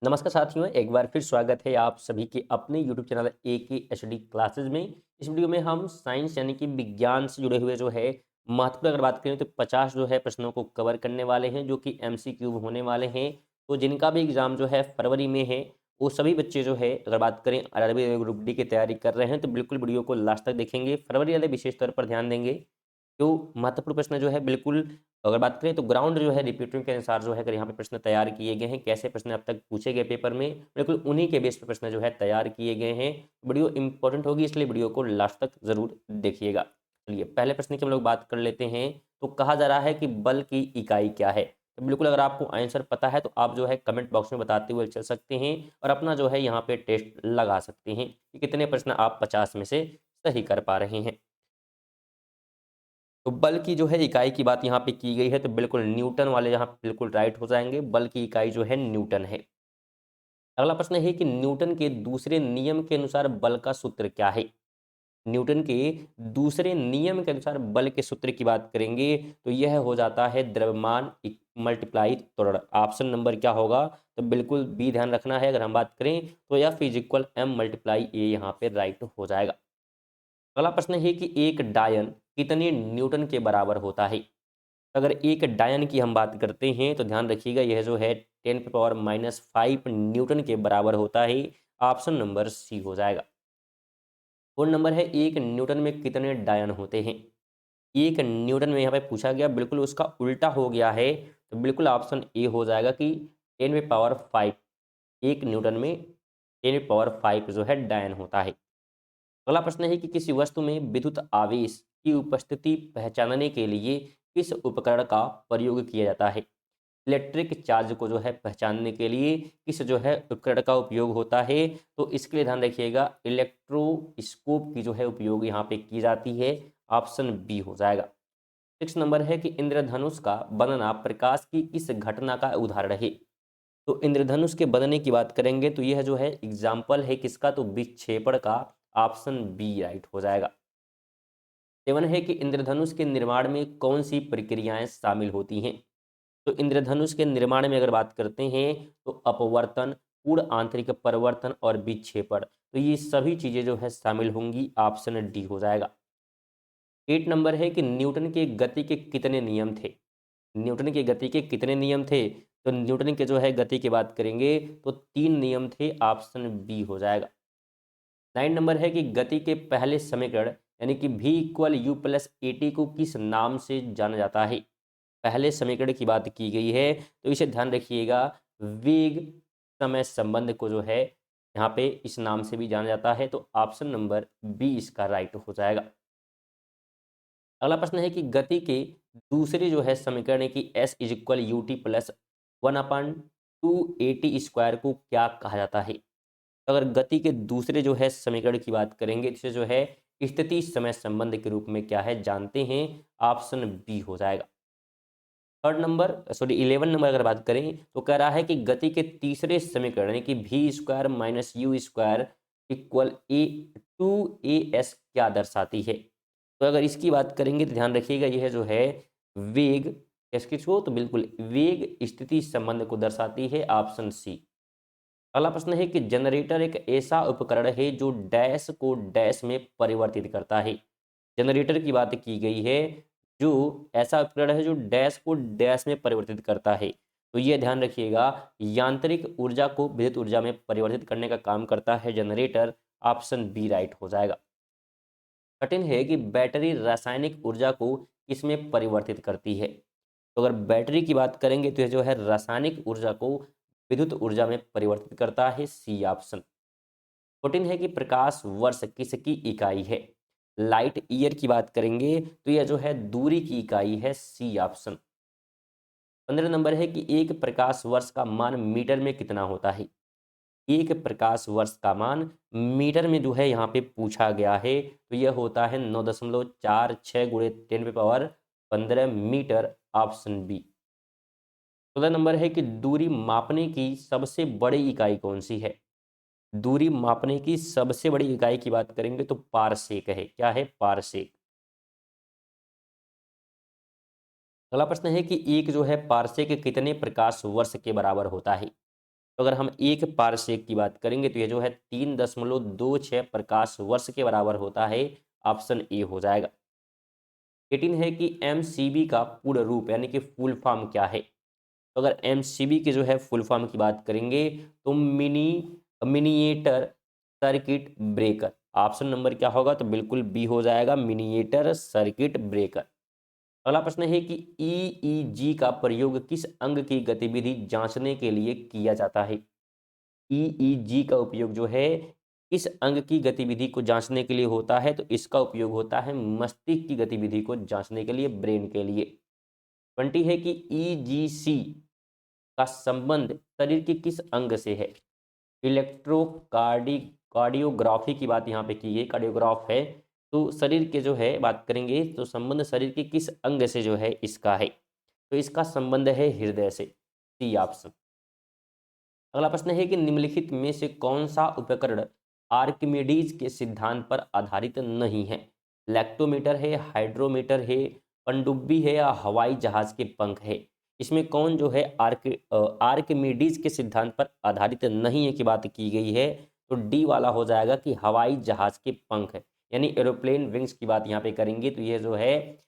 नमस्कार साथियों, एक बार फिर स्वागत है आप सभी के अपने यूट्यूब चैनल ए के एच डी क्लासेज में। इस वीडियो में हम साइंस यानी कि विज्ञान से जुड़े हुए जो है महत्वपूर्ण अगर बात करें तो 50 जो है प्रश्नों को कवर करने वाले हैं, जो कि एमसीक्यू होने वाले हैं। तो जिनका भी एग्जाम जो है फरवरी में है, वो सभी बच्चे जो है अगर बात करें आरआरबी ग्रुप डी की तैयारी कर रहे हैं तो बिल्कुल वीडियो को लास्ट तक देखेंगे। फरवरी वाले विशेष तौर पर ध्यान देंगे। जो महत्वपूर्ण प्रश्न जो है बिल्कुल अगर बात करें तो ग्राउंड जो है रिपीटिंग के अनुसार जो है अगर यहाँ पे प्रश्न तैयार किए गए हैं, कैसे प्रश्न अब तक पूछे गए पेपर में, बिल्कुल उन्हीं के बेस पे प्रश्न जो है तैयार किए गए हैं। वीडियो इंपॉर्टेंट होगी, इसलिए वीडियो को लास्ट तक जरूर देखिएगा। चलिए पहले प्रश्न की हम लोग बात कर लेते हैं। तो कहा जा रहा है कि बल की इकाई क्या है। तो बिल्कुल अगर आपको आंसर पता है तो आप जो है कमेंट बॉक्स में बताते हुए चल सकते हैं और अपना जो है यहाँ पे टेस्ट लगा सकते हैं कि कितने प्रश्न आप 50 में से सही कर पा रहे हैं। तो बल की जो है इकाई की बात यहाँ पे की गई है, तो बिल्कुल न्यूटन वाले यहाँ पे बिल्कुल राइट हो जाएंगे। बल की इकाई जो है न्यूटन है। अगला प्रश्न है कि न्यूटन के दूसरे नियम के अनुसार बल का सूत्र क्या है। न्यूटन के दूसरे नियम के अनुसार बल के सूत्र की बात करेंगे तो यह हो जाता है द्रव्यमान मल्टीप्लाई त्वरण। ऑप्शन नंबर क्या होगा, तो बिल्कुल बी ध्यान रखना है। अगर हम बात करें तो F is equal M multiply A यहाँ पे राइट हो जाएगा। अगला प्रश्न है कि एक डायन कितने न्यूटन के बराबर होता है। अगर एक डायन की हम बात करते हैं तो ध्यान रखिएगा, यह जो है 10⁻⁵ न्यूटन के बराबर होता है। ऑप्शन नंबर सी हो जाएगा। और नंबर है एक न्यूटन में कितने डायन होते हैं। एक न्यूटन में यहाँ पे पूछा गया, बिल्कुल उसका उल्टा हो गया है। तो बिल्कुल ऑप्शन ए हो जाएगा कि 10⁵ एक न्यूटन में 10⁵ जो है डायन होता है। अगला प्रश्न है कि किसी वस्तु में विद्युत आवेश की उपस्थिति पहचानने के लिए किस उपकरण का प्रयोग किया जाता है। इलेक्ट्रिक चार्ज को जो है पहचानने के लिए किस जो है उपकरण का उपयोग होता है, तो इसके लिए ध्यान रखिएगा इलेक्ट्रोस्कोप की जो है उपयोग यहाँ पे की जाती है। ऑप्शन बी हो जाएगा। 6 नंबर है कि इंद्रधनुष का बनना प्रकाश की किस घटना का उदाहरण है। तो इंद्रधनुष के बनने की बात करेंगे तो यह जो है एग्जाम्पल है किसका, तो विक्षेपण का। ऑप्शन बी राइट हो जाएगा। 7 है कि इंद्रधनुष के निर्माण में कौन सी प्रक्रियाएं शामिल होती हैं। तो इंद्रधनुष के निर्माण में अगर बात करते हैं तो अपवर्तन, पूर्ण आंतरिक परिवर्तन और विक्षेपण, तो ये सभी चीजें जो है शामिल होंगी। ऑप्शन डी हो जाएगा। 8 नंबर है कि न्यूटन के गति के कितने नियम थे। न्यूटन के गति के कितने नियम थे। तो न्यूटन के जो है गति की बात करेंगे तो 3 नियम थे। ऑप्शन बी हो जाएगा। 9 नंबर है कि गति के पहले समीकरण यानी कि v equal you plus A T को किस नाम से जाना जाता है। पहले समीकरण की बात की गई है तो इसे ध्यान रखिएगा, वेग समय संबंध को जो है यहाँ पे इस नाम से भी जाना जाता है। तो ऑप्शन नंबर बी इसका राइट हो जाएगा। अगला प्रश्न है कि गति के दूसरे जो है समीकरण है कि S is equal U T plus 1/2 AT² को क्या कहा जाता है। अगर गति के दूसरे जो है समीकरण की बात करेंगे, इसे जो है स्थिति समय संबंध के रूप में क्या है जानते हैं। ऑप्शन बी हो जाएगा। थर्ड नंबर सॉरी 11 नंबर अगर बात करें तो कह रहा है कि गति के तीसरे समीकरण यानी कि v² - u² इक्वल A2AS क्या दर्शाती है। तो अगर इसकी बात करेंगे तो ध्यान रखिएगा, यह जो है वेग किसको, तो बिल्कुल वेग स्थिति संबंध को दर्शाती है। Option C. अगला प्रश्न है कि जनरेटर एक ऐसा उपकरण है जो डैश को डैश में परिवर्तित करता है। जनरेटर की बात की गई है, जो ऐसा उपकरण है जो डैश को डैश में परिवर्तित करता है। तो ये ध्यान रखिएगा, यांत्रिक ऊर्जा को विद्युत ऊर्जा में परिवर्तित करने का काम करता है जनरेटर। ऑप्शन बी राइट हो जाएगा। कठिन है कि बैटरी रासायनिक ऊर्जा को किसमें परिवर्तित करती है। तो अगर बैटरी की बात करेंगे तो यह जो है रासायनिक ऊर्जा को विद्युत ऊर्जा में परिवर्तित करता है। C option. 14 है कि प्रकाश वर्ष किसकी इकाई है। लाइट ईयर की बात करेंगे तो यह जो है दूरी की इकाई है। C option. 15 नंबर है कि एक प्रकाश वर्ष का मान मीटर में कितना होता है। एक प्रकाश वर्ष का मान मीटर में जो है यहाँ पे पूछा गया है, तो यह होता है 9.46 गुणे 10⁻15 मीटर। Option B. 16 नंबर है कि दूरी मापने की सबसे बड़ी इकाई कौन सी है। दूरी मापने की सबसे बड़ी इकाई की बात करेंगे तो पारसेक है। क्या है, पारसेक। अगला प्रश्न है कि एक जो है पारसेक कितने प्रकाश वर्ष के बराबर होता है। तो अगर हम 1 पारसेक की बात करेंगे तो ये जो है 3.26 प्रकाश वर्ष के बराबर होता है। ऑप्शन ए हो जाएगा। 18 है कि एमसीबी का पूर्ण रूप यानी कि फुल फॉर्म क्या है? तो अगर एमसीबी की जो है फुल फॉर्म की बात करेंगे तो miniature circuit breaker. Option number क्या होगा? तो बिल्कुल बी हो जाएगा, मिनिएटर सर्किट ब्रेकर। अगला प्रश्न है कि ईईजी का प्रयोग किस अंग की गतिविधि जांचने के लिए किया जाता है? ईईजी का उपयोग जो है किस अंग की गतिविधि को जांचने के लिए होता है? तो इसका उपयोग होता है मस्तिष्क की गतिविधि को जांचने के लिए, ब्रेन के लिए। 20 है कि ईजीसी का संबंध शरीर के किस अंग से है? इलेक्ट्रोकार्डी कार्डियोग्राफी की बात यहाँ पे की गई, कार्डियोग्राफ है। तो शरीर के जो है बात करेंगे तो संबंध शरीर के किस अंग से जो है इसका है? तो इसका संबंध है हृदय से, सी ऑप्शन। अगला प्रश्न है कि निम्नलिखित में से कौन सा उपकरण आर्किमिडीज के सिद्धांत पर आधारित नहीं है? लैक्टोमीटर है, हाइड्रोमीटर है, पनडुब्बी है या हवाई जहाज के पंख है? इसमें कौन जो है आर्किमिडीज के सिद्धांत पर आधारित नहीं है की बात की गई है? तो डी वाला हो जाएगा कि हवाई जहाज के पंख है, यानी एरोप्लेन विंग्स की बात यहाँ पे करेंगे तो ये जो है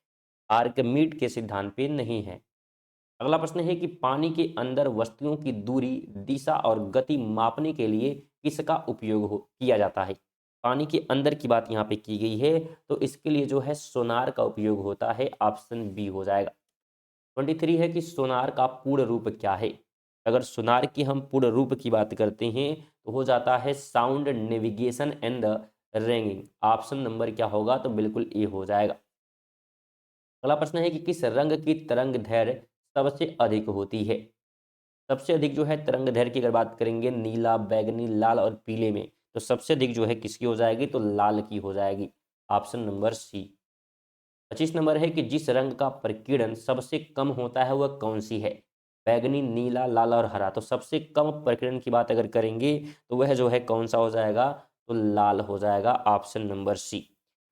आर्किमिड के सिद्धांत पे नहीं है। अगला प्रश्न है कि पानी के अंदर वस्तुओं की दूरी, दिशा और गति मापने के लिए किसका उपयोग किया जाता है? पानी के अंदर की बात यहाँ पे की गई है तो इसके लिए जो है सोनार का उपयोग होता है। ऑप्शन बी हो जाएगा। 23 है कि सोनार का पूर्ण रूप क्या है? अगर सोनार की हम पूर्ण रूप की बात करते हैं तो हो जाता है sound navigation and the ranging. Option number क्या होगा? तो बिल्कुल ए हो जाएगा। अगला प्रश्न है कि किस रंग की तरंग दैर्घ्य सबसे अधिक होती है? सबसे अधिक जो है तरंग दैर्घ्य की अगर बात करेंगे नीला, बैगनी, लाल और पीले में, तो सबसे अधिक जो है किसकी हो जाएगी? तो लाल की हो जाएगी। ऑप्शन नंबर सी। 25 नंबर है कि जिस रंग का प्रकीर्णन सबसे कम होता है वह कौन सी है? बैगनी, नीला, लाल और हरा। तो सबसे कम प्रकीर्णन की बात अगर करेंगे तो वह जो है कौन सा हो जाएगा? तो लाल हो जाएगा। Option number C.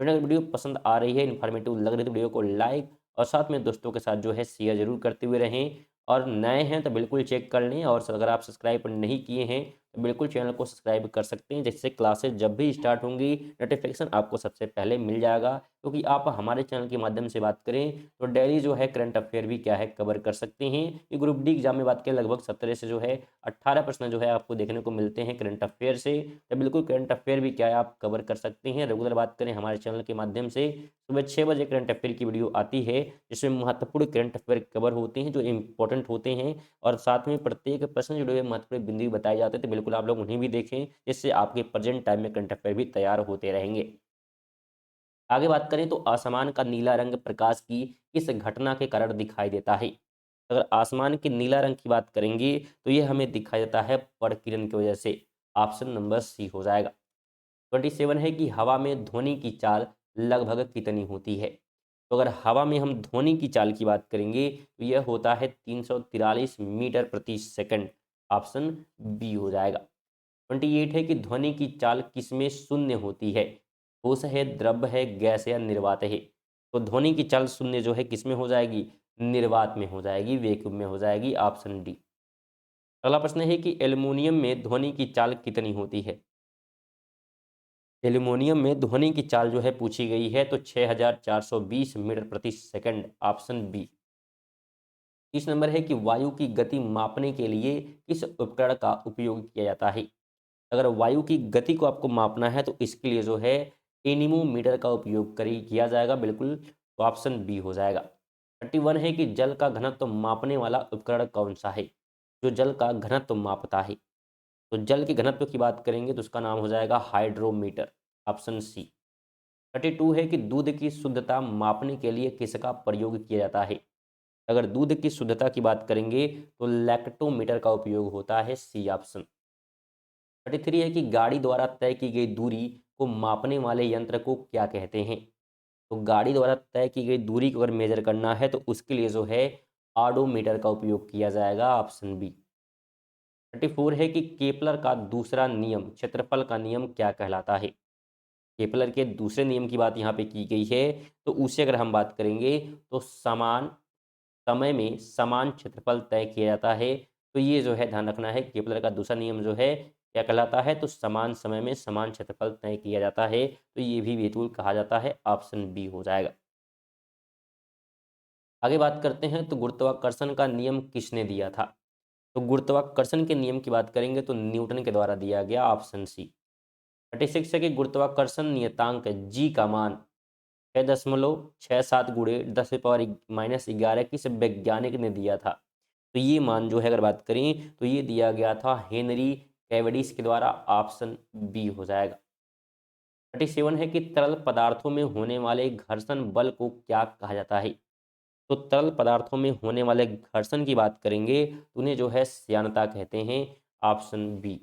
फ्रेंड अगर वीडियो पसंद आ रही है, इन्फॉर्मेटिव लग रही है तो वीडियो को लाइक और साथ में दोस्तों के साथ जो है शेयर जरूर करते हुए रहें। और नए हैं तो बिल्कुल चेक कर लें, और अगर आप सब्सक्राइब नहीं किए हैं तो बिल्कुल चैनल को सब्सक्राइब कर सकते हैं, जिससे क्लासेस जब भी स्टार्ट होंगी नोटिफिकेशन आपको सबसे पहले मिल जाएगा। क्योंकि आप हमारे चैनल के माध्यम से बात करें तो डेली जो है करंट अफेयर भी क्या है कवर कर सकते हैं। ये ग्रुप डी एग्जाम में बात करें लगभग 17 से जो है 18 प्रश्न जो है आपको देखने को मिलते हैं करंट अफेयर से। तो बिल्कुल करंट अफेयर भी क्या है आप कवर कर सकते हैं। रेगुलर बात करें हमारे चैनल के माध्यम से सुबह 6 बजे करंट अफेयर की वीडियो आती है, जिसमें महत्वपूर्ण करंट अफेयर कवर होते हैं जो इंपॉर्टेंट होते हैं, और साथ में प्रत्येक प्रश्न जुड़े हुए महत्वपूर्ण बिंदु भी बताए जाते हैं। तो बिल्कुल आप लोग उन्हें भी देखें, जिससे आपके प्रेजेंट टाइम में करंट अफेयर भी तैयार होते रहेंगे। आगे बात करें तो आसमान का नीला रंग प्रकाश की किस घटना के कारण दिखाई देता है? अगर आसमान के नीला रंग की बात करेंगे तो ये हमें दिखाई देता है प्रकिरण की वजह से। ऑप्शन नंबर सी हो जाएगा। 27 है कि हवा में ध्वनि की चाल लगभग कितनी होती है? तो अगर हवा में हम ध्वनि की चाल की बात करेंगे तो यह होता है 343 मीटर प्रति सेकंड। ऑप्शन बी हो जाएगा। 28 है कि ध्वनि की चाल किसमें शून्य होती है? ठोस है, द्रव है, गैस है या निर्वात है? तो ध्वनि की चाल शून्य जो है किसमें हो जाएगी? निर्वात में हो जाएगी, वैक्यूम में हो जाएगी। Option D. अगला प्रश्न है कि एल्युमिनियम में ध्वनि की चाल कितनी होती है? एल्युमिनियम में ध्वनि की चाल जो है पूछी गई है तो 6420 मीटर प्रति सेकंड। Option B. 30 नंबर है कि वायु की गति मापने के लिए किस उपकरण का उपयोग किया जाता है? अगर वायु की गति को आपको मापना है तो इसके लिए जो है एनीमोमीटर का उपयोग करी किया जाएगा। बिल्कुल, तो ऑप्शन बी हो जाएगा। 31 है कि जल का घनत्व मापने वाला उपकरण कौन सा है जो जल का घनत्व मापता है? तो जल के घनत्व की बात करेंगे तो उसका नाम हो जाएगा हाइड्रोमीटर। Option C. 32 है कि दूध की शुद्धता मापने के लिए किसका प्रयोग किया जाता है? अगर दूध की शुद्धता की बात करेंगे तो लैक्टोमीटर का उपयोग होता है। C option. 33 है कि गाड़ी द्वारा तय की गई दूरी को मापने वाले यंत्र को क्या कहते हैं? तो गाड़ी द्वारा तय की गई दूरी को अगर मेजर करना है तो उसके लिए जो है ऑडोमीटर का उपयोग किया जाएगा। Option B. 34 है कि केपलर का दूसरा नियम क्षेत्रफल का नियम क्या कहलाता है? केपलर के दूसरे नियम की बात यहाँ पे की गई है, तो उसे अगर हम बात करेंगे तो समान समय में समान क्षेत्रफल तय किया जाता है। तो ये जो है ध्यान रखना है, केपलर का दूसरा नियम जो है क्या कहलाता है, तो समान समय में समान क्षेत्रफल तय किया जाता है, तो ये भी वेतुल कहा जाता है, ऑप्शन बी हो जाएगा। आगे बात करते हैं, तो गुरुत्वाकर्षण का नियम किसने दिया था? तो गुरुत्वाकर्षण के नियम की बात करेंगे तो न्यूटन के द्वारा दिया गया, ऑप्शन सी। 36 है कि गुरुत्वाकर्षण नियतांक जी का मान 6.67 गुणे 10⁻⁻11 किस वैज्ञानिक ने दिया था? तो ये मान जो है अगर बात करें तो ये दिया गया था हेनरी कैवेडिश के द्वारा, ऑप्शन बी हो जाएगा। 37 है कि तरल पदार्थों में होने वाले घर्षण बल को क्या कहा जाता है? तो तरल पदार्थों में होने वाले घर्षण की बात करेंगे तो उन्हें जो है श्यानता कहते हैं, ऑप्शन बी।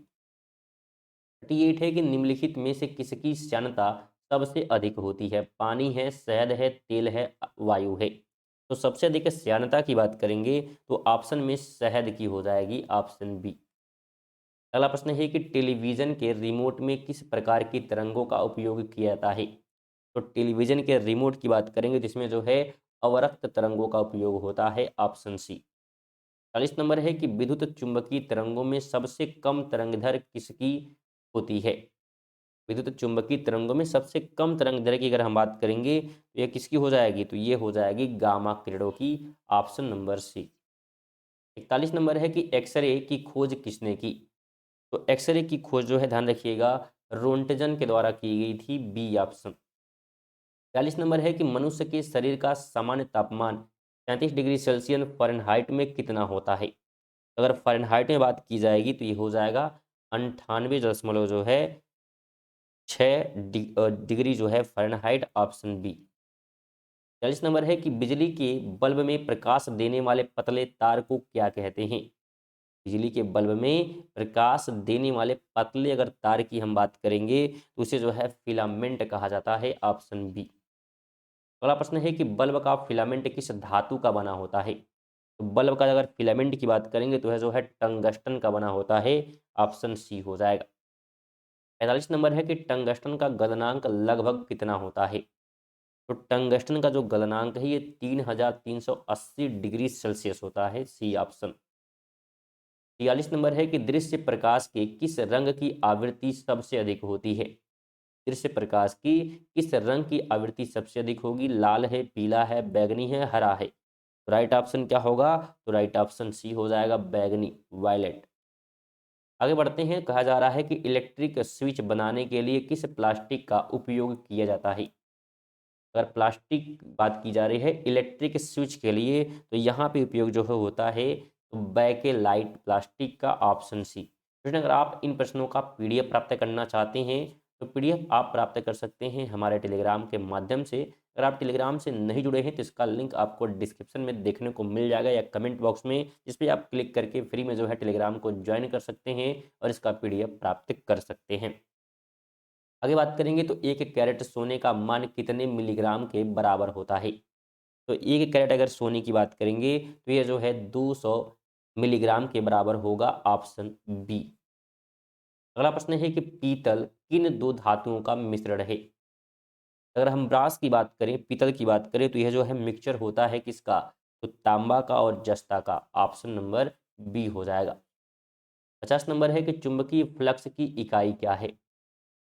38 है कि निम्नलिखित में से किसकी श्यानता सबसे अधिक होती है? पानी है, शहद है, तेल है, वायु है। तो सबसे अधिक श्यानता की बात करेंगे तो ऑप्शन में शहद की हो जाएगी, ऑप्शन बी। अगला प्रश्न है कि टेलीविजन के रिमोट में किस प्रकार की तरंगों का उपयोग किया जाता है? तो टेलीविजन के रिमोट की बात करेंगे जिसमें जो है अवरक्त तरंगों का उपयोग होता है, ऑप्शन सी। 40 नंबर है कि विद्युत चुंबकीय तरंगों में सबसे कम तरंगदैर्घ्य किसकी होती है? विद्युत चुंबकीय तरंगों में सबसे कम तरंगदैर्घ्य की अगर हम बात करेंगे तो यह किसकी हो जाएगी? तो ये हो जाएगी गामा किरणों की, ऑप्शन नंबर सी। 41 नंबर है कि एक्सरे की खोज किसने की? तो एक्सरे की खोज जो है ध्यान रखिएगा रोंटजन के द्वारा की गई थी, बी ऑप्शन। 42 नंबर है कि मनुष्य के शरीर का सामान्य तापमान 37 डिग्री सेल्सियस फ़ारेनहाइट में कितना होता है? अगर फ़ारेनहाइट में बात की जाएगी तो ये हो जाएगा 98 दशमलव जो है 6 डिग्री जो है फ़ारेनहाइट, ऑप्शन बी। 40 नंबर है कि बिजली के बल्ब में प्रकाश देने वाले पतले तार को क्या कहते हैं? बिजली के बल्ब में प्रकाश देने वाले पतले अगर तार की हम बात करेंगे तो उसे जो है फिलामेंट कहा जाता है, ऑप्शन बी। अगला प्रश्न है कि बल्ब का फिलामेंट किस धातु का बना होता है? तो बल्ब का अगर फिलामेंट की बात करेंगे तो है जो है टंगस्टन का बना होता है, ऑप्शन सी हो जाएगा। 45 नंबर है कि टंगस्टन का गलनांक लगभग कितना होता है? तो टंगस्टन का जो गलनांक है ये 3380 डिग्री सेल्सियस होता है, सी ऑप्शन। 46 नंबर है कि दृश्य प्रकाश के किस रंग की आवृत्ति सबसे अधिक होती है? दृश्य प्रकाश की किस रंग की आवृत्ति सबसे अधिक होगी? लाल है, पीला है, बैगनी है, हरा है। तो राइट ऑप्शन क्या होगा? तो राइट ऑप्शन सी हो जाएगा, बैगनी, वायलेट। आगे बढ़ते हैं, कहा जा रहा है कि इलेक्ट्रिक स्विच बनाने के लिए किस प्लास्टिक का उपयोग किया जाता है? अगर प्लास्टिक बात की जा रही है इलेक्ट्रिक स्विच के लिए तो यहाँ पे उपयोग जो है होता है तो बैकेलाइट प्लास्टिक का, ऑप्शन सी। लेकिन अगर आप इन प्रश्नों का पीडीएफ प्राप्त करना चाहते हैं तो पीडीएफ आप प्राप्त कर सकते हैं हमारे टेलीग्राम के माध्यम से। अगर आप टेलीग्राम से नहीं जुड़े हैं तो इसका लिंक आपको डिस्क्रिप्शन में देखने को मिल जाएगा या कमेंट बॉक्स में, जिस पे आप क्लिक करके फ्री में जो है टेलीग्राम को ज्वाइन कर सकते हैं और इसका पीडीएफ प्राप्त कर सकते हैं। आगे बात करेंगे तो एक कैरेट सोने का मान कितने मिलीग्राम के बराबर होता है? तो एक कैरेट अगर सोने की बात करेंगे तो ये जो है 200 मिलीग्राम के बराबर होगा, ऑप्शन बी। अगला प्रश्न है कि पीतल किन दो धातुओं का मिश्रण है? अगर हम ब्रास की बात करें, पीतल की बात करें तो यह जो है मिक्सचर होता है किसका? तो तांबा का और जस्ता का, ऑप्शन नंबर बी हो जाएगा। 50 नंबर है कि चुंबकीय फ्लक्स की इकाई क्या है?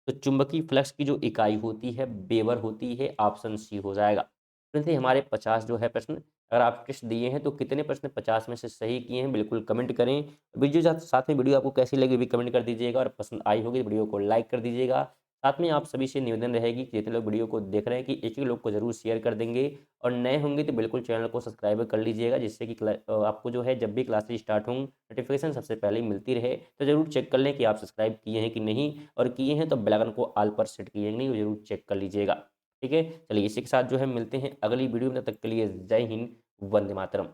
तो चुंबकीय फ्लक्स की जो इकाई होती है वेबर होती है, ऑप्शन सी हो जाएगा। वैसे हमारे 50 जो है प्रश्न, अगर आप टेस्ट दिए हैं तो कितने प्रश्न 50 में से सही किए हैं बिल्कुल कमेंट करें। वीडियो साथ साथ में वीडियो आपको कैसी लगी भी कमेंट कर दीजिएगा और पसंद आई होगी तो वीडियो को लाइक कर दीजिएगा। साथ में आप सभी से निवेदन रहेगी कि जितने लोग वीडियो को देख रहे हैं कि एक ही लोग को जरूर शेयर कर देंगे और नए होंगे तो बिल्कुल चैनल को सब्सक्राइब कर लीजिएगा, जिससे कि आपको जो है जब भी क्लासेस स्टार्ट हों नोटिफिकेशन सबसे पहले मिलती रहे। तो जरूर चेक कर लें कि आप सब्सक्राइब किए हैं कि नहीं, और किए हैं तो बेल आइकन को ऑल पर सेट किए हैं कि नहीं, वो जरूर चेक कर लीजिएगा। ठीक है, चलिए इसी के साथ जो है मिलते हैं अगली वीडियो में, तब तक के लिए जय हिंद, वंदे मातरम।